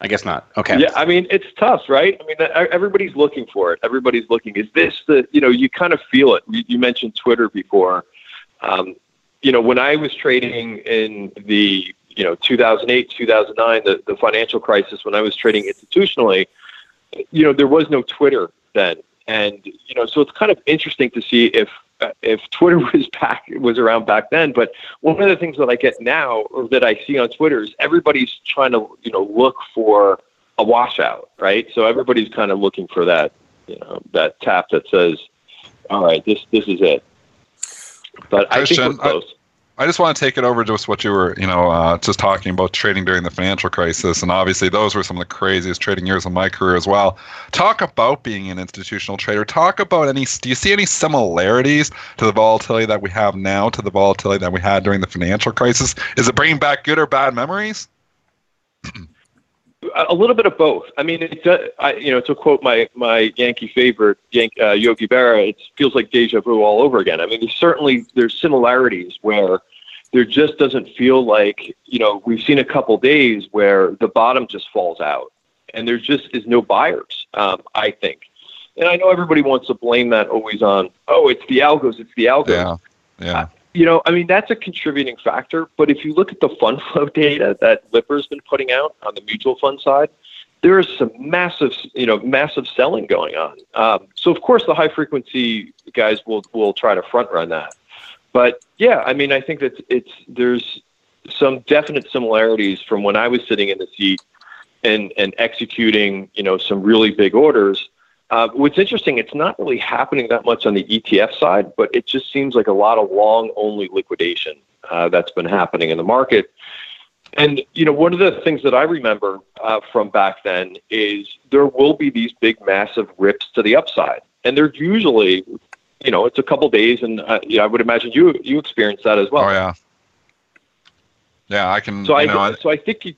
I guess not. Okay. Yeah, I mean, it's tough, right? I mean, everybody's looking for it. Everybody's looking. Is this you kind of feel it. You mentioned Twitter before. When I was trading in the, 2008, 2009, the financial crisis, when I was trading institutionally, there was no Twitter then. And, so it's kind of interesting to see if Twitter was around back then. But one of the things that I get now, or that I see on Twitter, is everybody's trying to, look for a washout, right? So everybody's kind of looking for that, that tap that says, all right, this is it. But Christian, I think we're close. I just want to take it over to just what you were, just talking about trading during the financial crisis. And obviously those were some of the craziest trading years of my career as well. Talk about being an institutional trader. Talk about do you see any similarities to the volatility that we have now to the volatility that we had during the financial crisis? Is it bringing back good or bad memories? A little bit of both. I mean, to quote my Yankee favorite, Yogi Berra, it feels like deja vu all over again. I mean, there's similarities where there just doesn't feel like, we've seen a couple days where the bottom just falls out and there just is no buyers, I think. And I know everybody wants to blame that always on, it's the algos. Yeah. I mean, that's a contributing factor. But if you look at the fund flow data that Lipper's been putting out on the mutual fund side, there is some massive selling going on. So, of course, the high frequency guys will try to front run that. But, yeah, I mean, I think that there's some definite similarities from when I was sitting in the seat and executing, some really big orders. What's interesting, it's not really happening that much on the ETF side, but it just seems like a lot of long-only liquidation that's been happening in the market. And, one of the things that I remember from back then is there will be these big, massive rips to the upside. And they're usually, it's a couple days, and I would imagine you experienced that as well. Oh, yeah. Yeah, I can, So I think you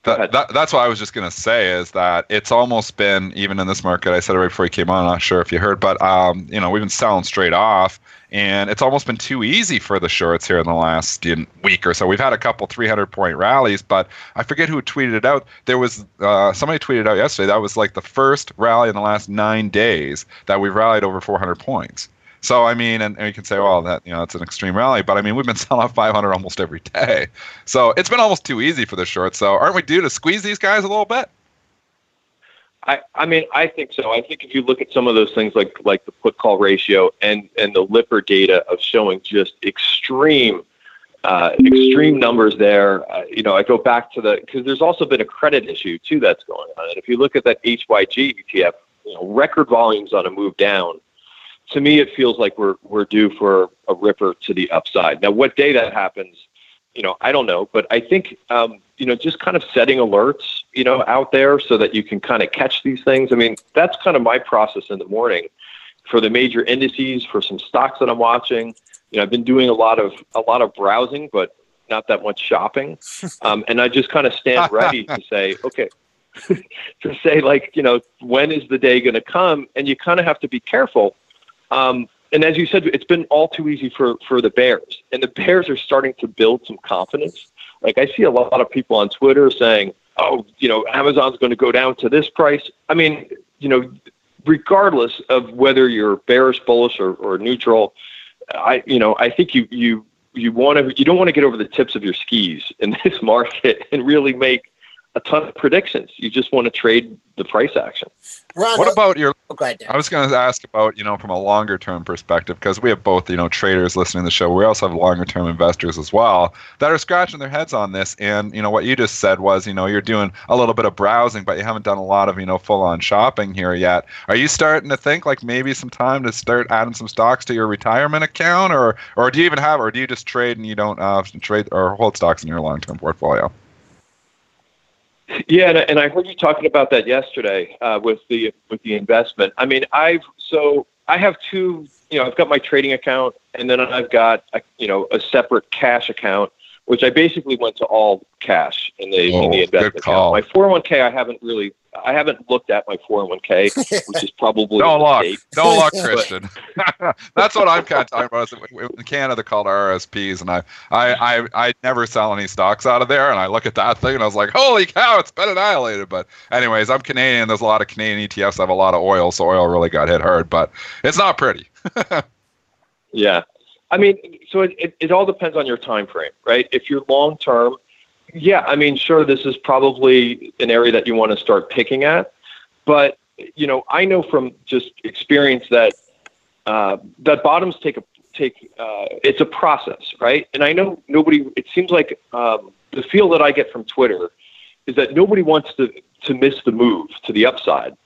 That's what I was just going to say is that it's almost been, even in this market, I said it right before you came on, I'm not sure if you heard, but, we've been selling straight off, and it's almost been too easy for the shorts here in the last week or so. We've had a couple 300-point rallies, but I forget who tweeted it out. There was somebody tweeted out yesterday that was like the first rally in the last 9 days that we've rallied over 400 points. So, I mean, and you can say, well, that, it's an extreme rally, but I mean, we've been selling off 500 almost every day. So it's been almost too easy for the short. So aren't we due to squeeze these guys a little bit? I mean, I think so. I think if you look at some of those things like the put call ratio and the Lipper data of showing just extreme numbers there, I go back to because there's also been a credit issue too that's going on. And if you look at that HYG ETF, record volumes on a move down. To me, it feels like we're due for a ripper to the upside. Now, what day that happens, I don't know. But I think, just kind of setting alerts, out there so that you can kind of catch these things. I mean, that's kind of my process in the morning for the major indices, for some stocks that I'm watching. I've been doing a lot of browsing, but not that much shopping. And I just kind of stand ready to say, okay, to say like, when is the day going to come? And you kind of have to be careful. And as you said, it's been all too easy for the bears, and the bears are starting to build some confidence. Like I see a lot of people on Twitter saying, Amazon's going to go down to this price. I mean, regardless of whether you're bearish, bullish, or neutral, I think you don't want to get over the tips of your skis in this market and really make a ton of predictions. You just want to trade the price action. Ron, what about your? Go ahead, Dan. I was going to ask about from a longer term perspective, because we have both traders listening to the show. We also have longer term investors as well that are scratching their heads on this. And what you just said was you're doing a little bit of browsing, but you haven't done a lot of full on shopping here yet. Are you starting to think like maybe some time to start adding some stocks to your retirement account, or do you even have, or do you just trade and you don't trade or hold stocks in your long term portfolio? Yeah, and I heard you talking about that yesterday with the investment. I mean, I have two. I've got my trading account, and then I've got a separate cash account which I basically went to all cash in the investment good call. account. My 401k, I haven't looked at my 401k, which is probably Don't look, But- Christian. That's what I'm kind of talking about. In Canada, they're called RSPs, and I never sell any stocks out of there. And I look at that thing, and I was like, holy cow, it's been annihilated. But anyways, I'm Canadian. There's a lot of Canadian ETFs that have a lot of oil, so oil really got hit hard. But it's not pretty. Yeah. I mean, so it all depends on your time frame, right? If you're long term, yeah, I mean, sure, this is probably an area that you want to start picking at. But, I know from just experience that that bottoms it's a process, right? And I know it seems like the feel that I get from Twitter is that nobody wants to miss the move to the upside.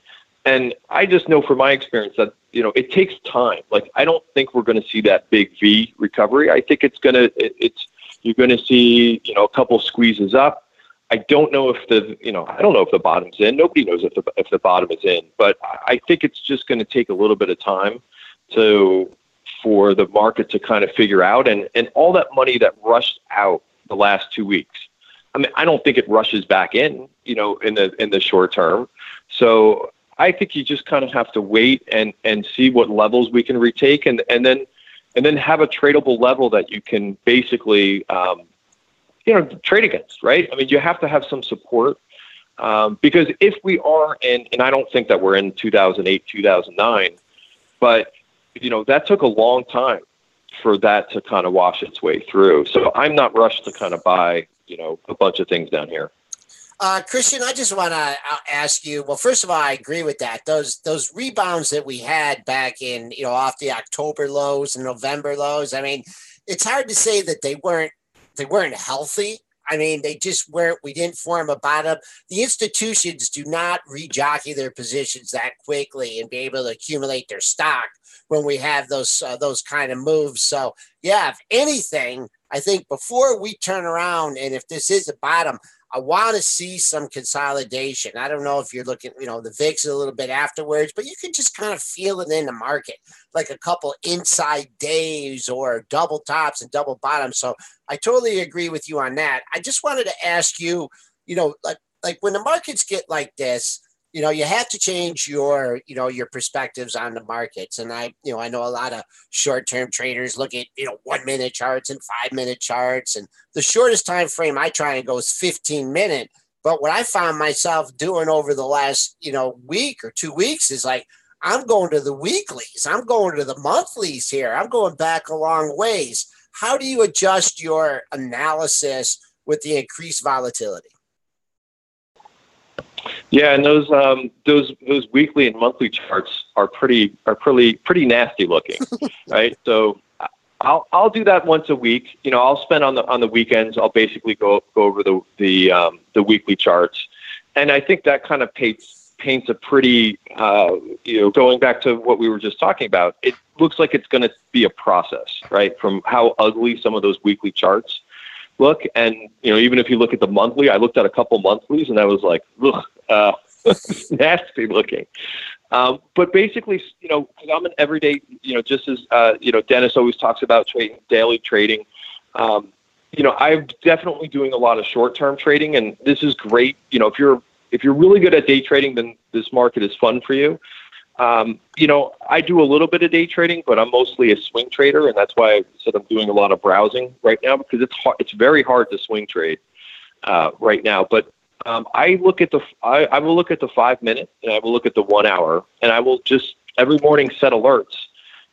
And I just know from my experience that, it takes time. Like, I don't think we're going to see that big V recovery. I think you're going to see, a couple squeezes up. I don't know if the bottom's in. Nobody knows if the bottom is in, but I think it's just going to take a little bit of time for the market to kind of figure out and all that money that rushed out the last 2 weeks. I mean, I don't think it rushes back in, in the short term. So I think you just kind of have to wait and see what levels we can retake and then have a tradable level that you can basically, trade against, right? I mean, you have to have some support because if we are in, and I don't think that we're in 2008, 2009, but, that took a long time for that to kind of wash its way through. So I'm not rushed to kind of buy, a bunch of things down here. Christian, I just want to ask you, well, first of all, I agree with that. Those rebounds that we had back in, off the October lows and November lows, I mean, it's hard to say that they weren't healthy. I mean, they just weren't, we didn't form a bottom. The institutions do not rejockey their positions that quickly and be able to accumulate their stock when we have those kind of moves. So, yeah, if anything, I think before we turn around and if this is a bottom, I want to see some consolidation. I don't know if you're looking, the VIX a little bit afterwards, but you can just kind of feel it in the market, like a couple inside days or double tops and double bottoms. So I totally agree with you on that. I just wanted to ask you, like when the markets get like this, you have to change your perspectives on the markets. And I know a lot of short-term traders look at, 1 minute charts and 5 minute charts. And the shortest time frame I try and go is 15 minute. But what I found myself doing over the last, week or 2 weeks is like, I'm going to the weeklies. I'm going to the monthlies here. I'm going back a long ways. How do you adjust your analysis with the increased volatility? Yeah, and those weekly and monthly charts are pretty nasty looking, right? So I'll do that once a week. I'll spend on the weekends. I'll basically go over the weekly charts, and I think that kind of paints a pretty going back to what we were just talking about. It looks like it's going to be a process, right? From how ugly some of those weekly charts look, and even if you look at the monthly, I looked at a couple monthlies and I was like, ugh, nasty looking. But basically, because I'm an everyday, just as Dennis always talks about daily trading. I'm definitely doing a lot of short-term trading, and this is great. If you're really good at day trading, then this market is fun for you. I do a little bit of day trading, but I'm mostly a swing trader, and that's why I said I'm doing a lot of browsing right now because it's very hard to swing trade right now. But I will look at the 5 minute and I will look at the 1 hour, and I will just every morning set alerts,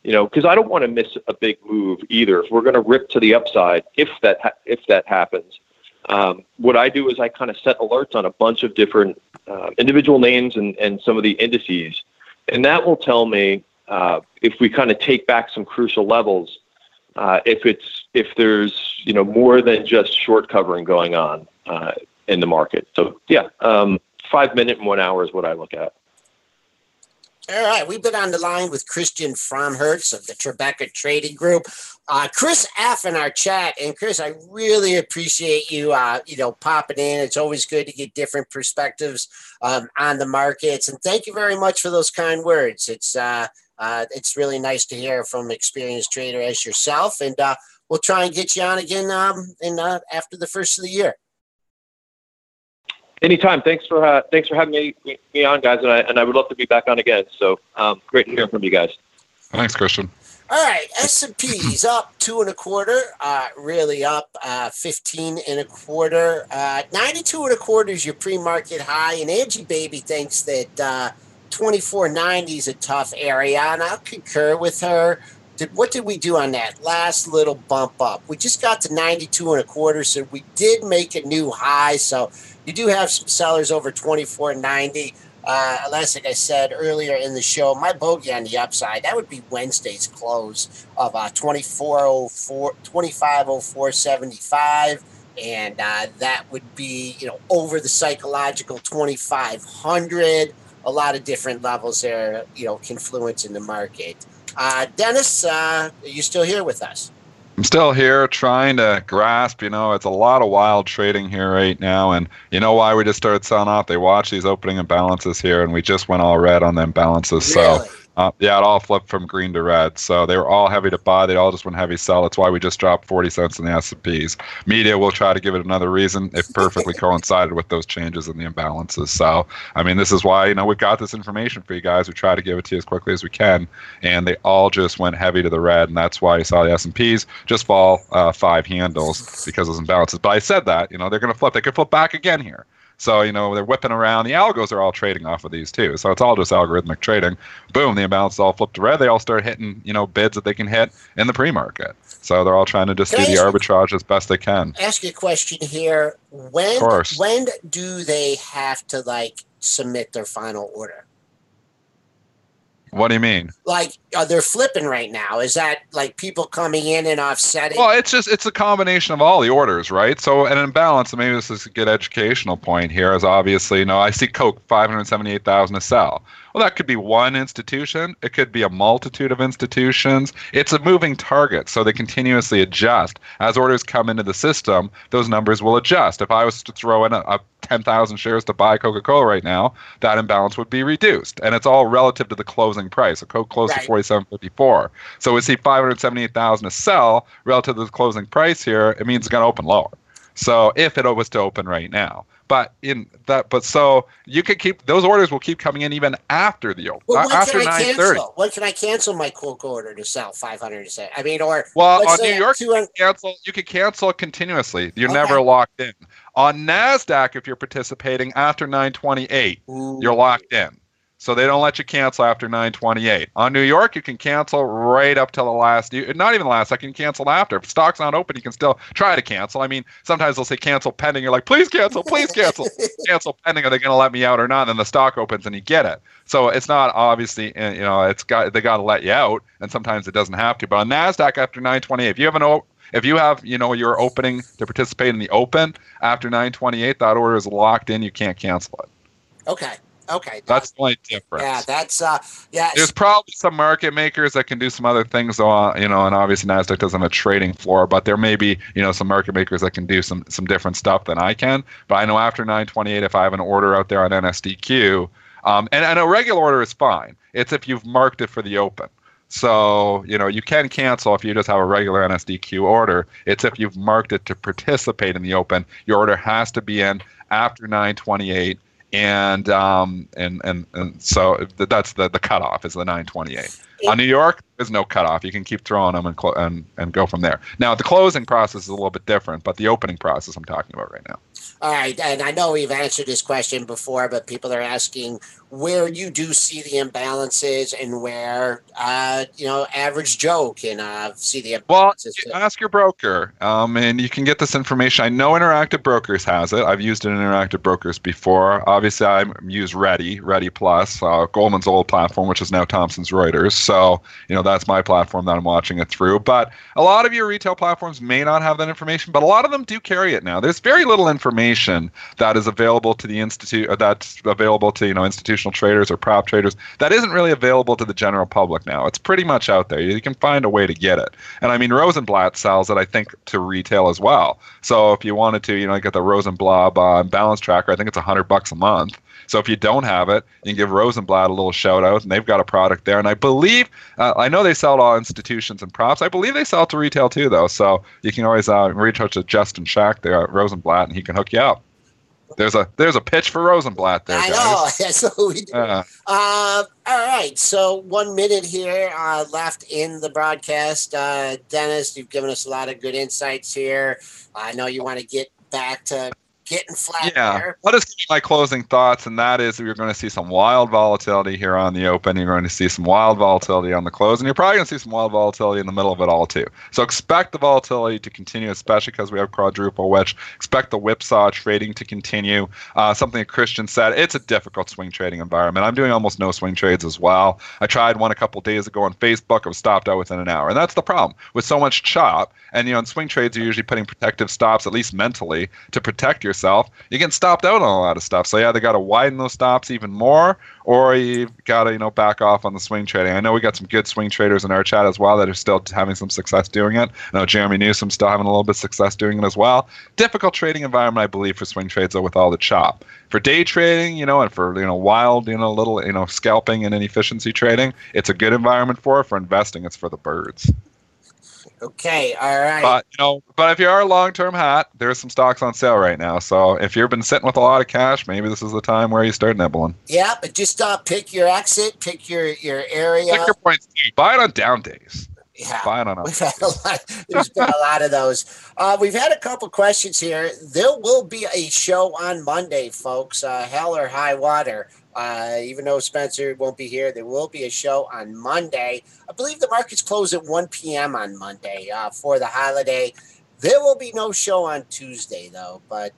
because I don't want to miss a big move either. If we're going to rip to the upside, if that happens, what I do is I kind of set alerts on a bunch of different individual names and some of the indices. And that will tell me if we kind of take back some crucial levels, if there's more than just short covering going on in the market. So yeah, 5 minute and 1 hour is what I look at. All right, we've been on the line with Christian Fromhertz of the Tribeca Trading Group. Chris F. in our chat, and Chris, I really appreciate you, popping in. It's always good to get different perspectives on the markets, and thank you very much for those kind words. It's really nice to hear from an experienced trader as yourself. And we'll try and get you on again after the first of the year. Anytime. Thanks for having me on, guys, and I would love to be back on again. So great to hear from you guys. Thanks, Christian. All right, S&P's up 2 1/4, really up 15 1/4. 92 1/4 is your pre-market high, and Angie Baby thinks that 24.90 is a tough area, and I'll concur with her. What did we do on that last little bump up? We just got to 92 1/4, so we did make a new high. So you do have some sellers over 24.90. Like I said earlier in the show, my bogey on the upside, that would be Wednesday's close of 25.0475, and that would be over the psychological 2,500. A lot of different levels there, confluence in the market. Dennis, are you still here with us? I'm still here trying to grasp, it's a lot of wild trading here right now. And you know why we just started selling off? They watch these opening imbalances here, and we just went all red on the imbalances. Really? So, it all flipped from green to red. So they were all heavy to buy. They all just went heavy sell. That's why we just dropped 40 cents in the S&Ps. Media will try to give it another reason. It perfectly coincided with those changes in the imbalances. So, this is why, we've got this information for you guys. We try to give it to you as quickly as we can. And they all just went heavy to the red. And that's why you saw the S&Ps just fall 5 handles because of those imbalances. But I said that, they're going to flip. They could flip back again here. So, they're whipping around. The algos are all trading off of these too. So it's all just algorithmic trading. Boom, the imbalance all flipped to red. They all start hitting, bids that they can hit in the pre-market. So they're all trying to just do the arbitrage as best they can. Ask you a question here. When do they have to submit their final order? What do you mean? They're flipping right now. Is that people coming in and offsetting? Well, it's a combination of all the orders, right? So an imbalance, and maybe this is a good educational point here, is obviously, I see Coke 578,000 to sell. Well, that could be one institution. It could be a multitude of institutions. It's a moving target, so they continuously adjust. As orders come into the system, those numbers will adjust. If I was to throw in a 10,000 shares to buy Coca-Cola right now, that imbalance would be reduced. And it's all relative to the closing price. So Coke closed at $47.54. So we see 578,000 to sell relative to the closing price here. It means it's going to open lower. So if it was to open right now. So you could keep those orders will keep coming in even after the open. Well, after 9:30. When can I cancel my Coke order to sell 500? On New York, you can cancel it continuously. You're never locked in. On NASDAQ, if you're participating after 9:28, you're locked in. So they don't let you cancel after 9:28. On New York, you can cancel right up till the last, not even the last second, you can cancel after. If stock's not open, you can still try to cancel. Sometimes they'll say cancel pending. You're like, please cancel, please cancel. Cancel pending, are they going to let me out or not? And then the stock opens and you get it. So it's not obviously, they got to let you out, and sometimes it doesn't have to. But on NASDAQ after 9:28, if you have your opening to participate in the open after 9:28, that order is locked in. You can't cancel it. Okay. That's the only difference. Yeah, that's There's probably some market makers that can do some other things, though. And obviously NASDAQ doesn't have a trading floor, but there may be some market makers that can do some different stuff than I can. But I know after 9:28, if I have an order out there on NSDQ, and a regular order is fine. It's if you've marked it for the open. So, you can cancel if you just have a regular NSDQ order. It's if you've marked it to participate in the open. Your order has to be in after 9:28. And so that's the cutoff is the 9:28. On New York, there's no cutoff. You can keep throwing them and go from there. Now, the closing process is a little bit different, but the opening process I'm talking about right now. All right, and I know we've answered this question before, but people are asking where you do see the imbalances and where, average Joe can see the imbalances. Well, ask your broker, and you can get this information. I know Interactive Brokers has it. I've used it in Interactive Brokers before. Obviously, I use Ready Plus, Goldman's old platform, which is now Thomson's Reuters. So, that's my platform that I'm watching it through. But a lot of your retail platforms may not have that information, but a lot of them do carry it now. There's very little information that is available to the institute, that's available to institutional traders or prop traders, that isn't really available to the general public now. It's pretty much out there. You can find a way to get it. And Rosenblatt sells it, I think, to retail as well. So if you wanted to, get the Rosenblatt balance tracker, I think it's $100 a month. So if you don't have it, you can give Rosenblatt a little shout out, and they've got a product there. And I believe, I know they sell to all institutions and props. I believe they sell to retail too, though. So you can always reach out to Justin Schack there at Rosenblatt, and he can hook you up. There's a pitch for Rosenblatt there, guys. I know. That's what we do. All right. So 1 minute here left in the broadcast. Dennis, you've given us a lot of good insights here. I know you want to get back to getting flat there. I'll just give you my closing thoughts, and that is you're going to see some wild volatility here on the open. You're going to see some wild volatility on the close, and you're probably going to see some wild volatility in the middle of it all too. So expect the volatility to continue, especially because we have quadruple witch. Expect the whipsaw trading to continue. Something that Christian said, it's a difficult swing trading environment. I'm doing almost no swing trades as well. I tried one a couple days ago on Facebook. I was stopped out within an hour, and that's the problem with so much chop. And in swing trades, you're usually putting protective stops, at least mentally, to protect yourself. You get stopped out on a lot of stuff. So they got to widen those stops even more, or you've got to back off on the swing trading. I know we got some good swing traders in our chat as well that are still having some success doing it. I know Jeremy Newsom's still having a little bit of success doing it as well. Difficult trading environment, I believe, for swing trades though, with all the chop. For day trading, and for wild, little scalping and inefficiency trading, it's a good environment for it. For investing, it's for the birds. Okay, all right. But if you are a long-term hat, there's some stocks on sale right now. So if you've been sitting with a lot of cash, maybe this is the time where you start nibbling. Yeah, but just pick your exit, pick your area. Pick your points. Buy it on down days. Yeah, buy it on we've had a lot. There's been a lot of those. We've had a couple questions here. There will be a show on Monday, folks. Hell or high water. Even though Spencer won't be here, there will be a show on Monday. I believe the markets close at 1 p.m. on Monday for the holiday. There will be no show on Tuesday, though. But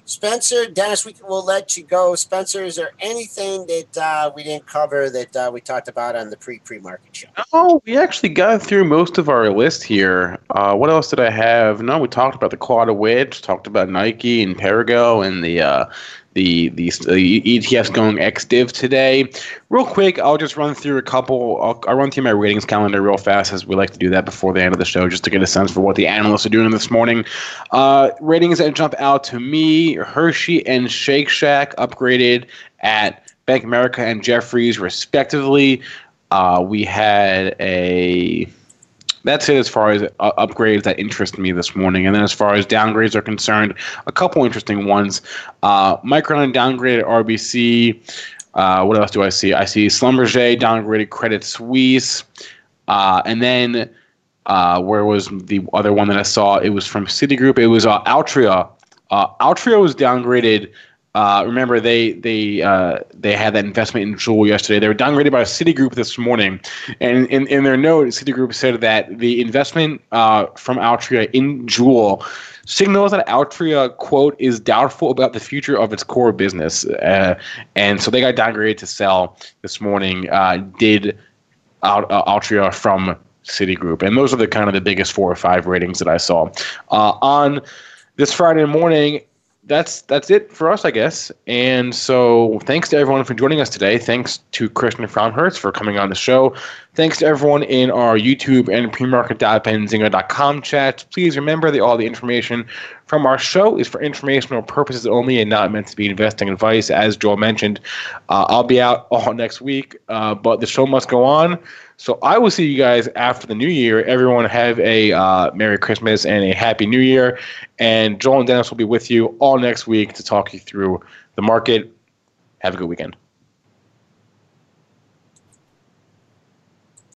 Spencer, Dennis, we'll let you go. Spencer, is there anything that we didn't cover that we talked about on the pre-market show? No, we actually got through most of our list here. What else did I have? No, we talked about the Quad Wedge, talked about Nike and Perigo and the ETFs going ex-div today. Real quick, I'll just run through a couple. I'll run through my ratings calendar real fast, as we like to do that before the end of the show, just to get a sense for what the analysts are doing this morning. Ratings that jump out to me: Hershey and Shake Shack upgraded at Bank of America and Jefferies, respectively. We had a... That's it as far as upgrades that interest me this morning. And then as far as downgrades are concerned, a couple interesting ones. Micron downgraded RBC. What else do I see? I see Schlumberger downgraded Credit Suisse. And then where was the other one that I saw? It was from Citigroup. It was Altria. Altria was downgraded. Remember, they had that investment in Juul yesterday. They were downgraded by Citigroup this morning. And in their note, Citigroup said that the investment from Altria in Juul signals that Altria, quote, is doubtful about the future of its core business. And so they got downgraded to sell this morning, did Altria from Citigroup. And those are the kind of the biggest 4 or 5 ratings that I saw. On this Friday morning, that's it for us, I guess. And so thanks to everyone for joining us today. Thanks to Christian Fromhertz for coming on the show. Thanks to everyone in our YouTube and premarket.benzinga.com chat. Please remember that all the information from our show is for informational purposes only and not meant to be investing advice. As Joel mentioned, I'll be out all next week, but the show must go on. So I will see you guys after the new year. Everyone have a Merry Christmas and a Happy New Year. And Joel and Dennis will be with you all next week to talk you through the market. Have a good weekend.